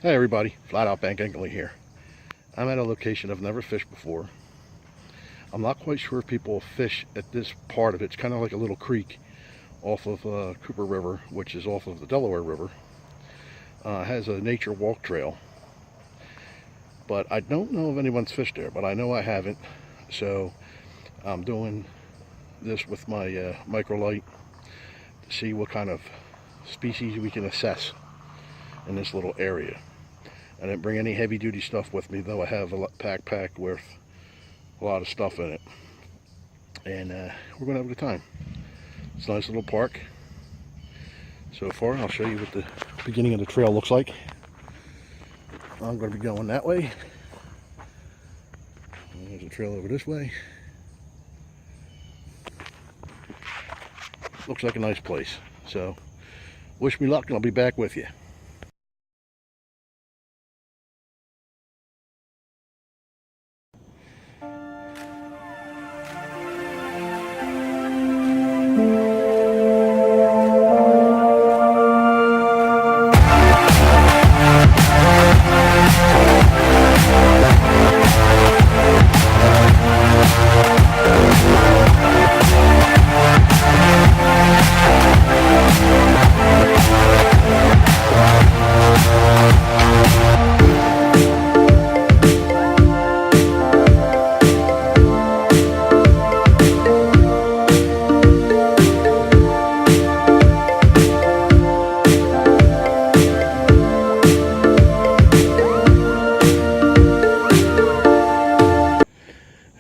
Hey everybody, Flat Out Bank Angling here. I'm at a location I've never fished before. I'm not quite sure if people fish at this part of it. It's kind of like a little creek off of Cooper River, which is off of the Delaware River. It has a nature walk trail, but I don't know if anyone's fished there, but I know I haven't. So I'm doing this with my microlight to see what kind of species we can assess in this little area. I didn't bring any heavy duty stuff with me, though I have a backpack with a lot of stuff in it. And we're going to have a good time. It's a nice little park. So far, I'll show you what the beginning of the trail looks like. I'm going to be going that way. There's a trail over this way. Looks like a nice place. So, wish me luck and I'll be back with you.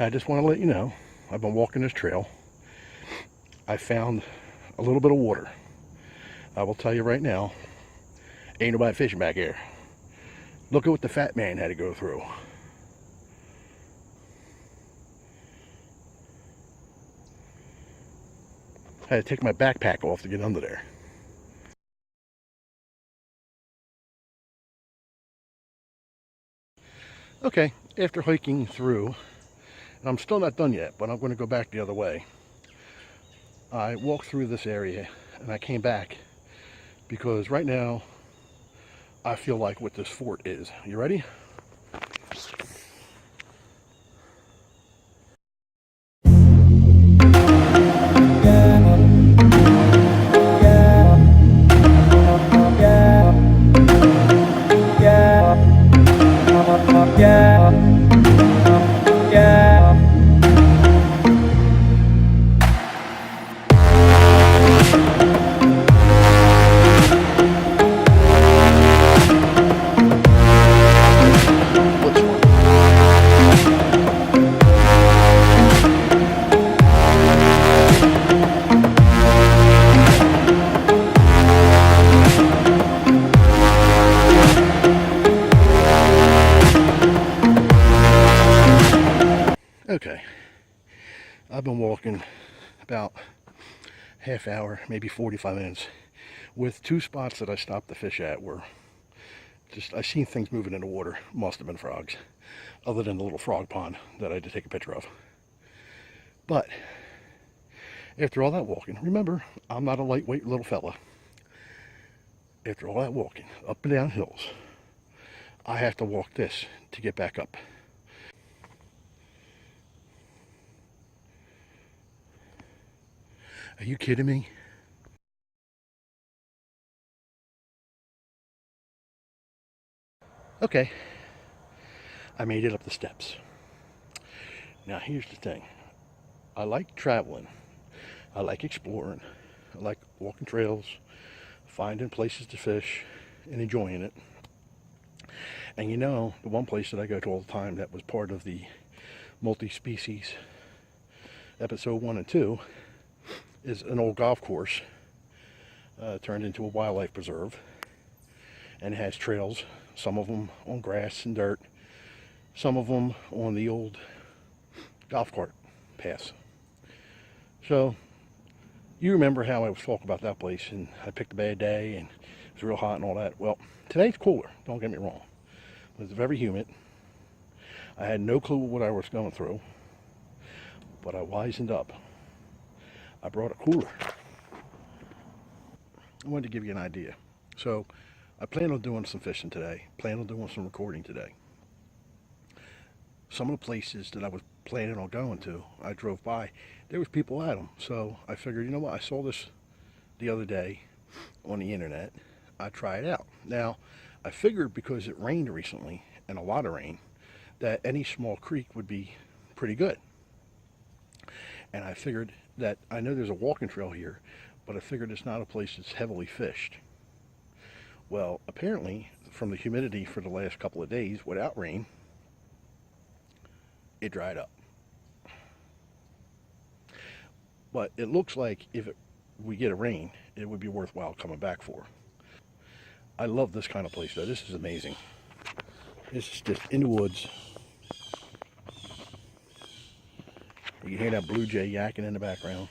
I just want to let you know, I've been walking this trail. I found a little bit of water. I will tell you right now, ain't nobody fishing back here. Look at what the fat man had to go through. I had to take my backpack off to get under there. Okay, after hiking through, and I'm still not done yet, but I'm going to go back the other way. I walked through this area and I came back because right now I feel like what this fort is. You ready? Okay, I've been walking about half hour, maybe 45 minutes, with two spots that I stopped to fish at were just, I seen things moving in the water. Must have been frogs, other than the little frog pond that I had to take a picture of. But after all that walking, remember, I'm not a lightweight little fella. After all that walking, up and down hills, I have to walk this to get back up. Are you kidding me? Okay, I made it up the steps. Now here's the thing. I like traveling. I like exploring. I like walking trails, finding places to fish, and enjoying it. And you know, the one place that I go to all the time that was part of the multi-species episode 1 and 2 is an old golf course turned into a wildlife preserve, and it has trails, some of them on grass and dirt, some of them on the old golf cart paths. So you remember how I was talking about that place, and I picked a bad day and it was real hot and all that. Well, today's cooler, don't get me wrong, but it's very humid. I had no clue what I was going through, but I wisened up. I brought a cooler. I wanted to give you an idea. So I plan on doing some fishing today. Plan on doing some recording today. Some of the places that I was planning on going to, I drove by, there was people at them. So I figured, you know what, I saw this the other day on the internet. I'd try it out. Now, I figured because it rained recently, and a lot of rain, that any small creek would be pretty good. And I figured that, I know there's a walking trail here, but I figured it's not a place that's heavily fished. Well, apparently, from the humidity for the last couple of days without rain, it dried up. But it looks like if we get a rain, it would be worthwhile coming back for. I love this kind of place though. This is amazing. This is just in the woods. You can hear that blue jay yakking in the background.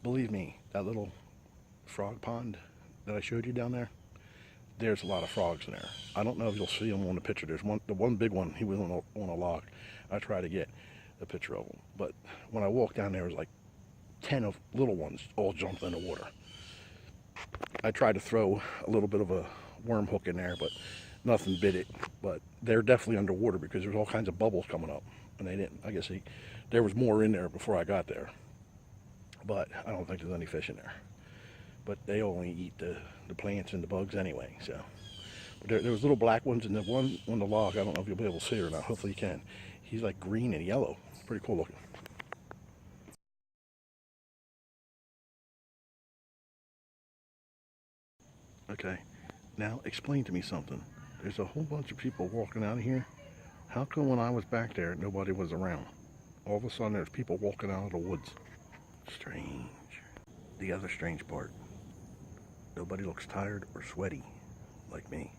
Believe me, that little frog pond that I showed you down there, there's a lot of frogs in there. I don't know if you'll see them on the picture. There's the one big one, he was on a log. I tried to get a picture of him, but when I walked down there, it was like 10 of little ones all jumped in the water. I tried to throw a little bit of a worm hook in there, but nothing bit it. But they're definitely underwater because there's all kinds of bubbles coming up, and they didn't. I guess there was more in there before I got there, but I don't think there's any fish in there. But they only eat the plants and the bugs anyway. So, but there was little black ones, and the one on the log, I don't know if you'll be able to see it or not. Hopefully you can. He's like green and yellow. Pretty cool looking. Okay, now explain to me something. There's a whole bunch of people walking out of here. How come when I was back there, nobody was around? All of a sudden, there's people walking out of the woods. Strange. The other strange part, nobody looks tired or sweaty like me.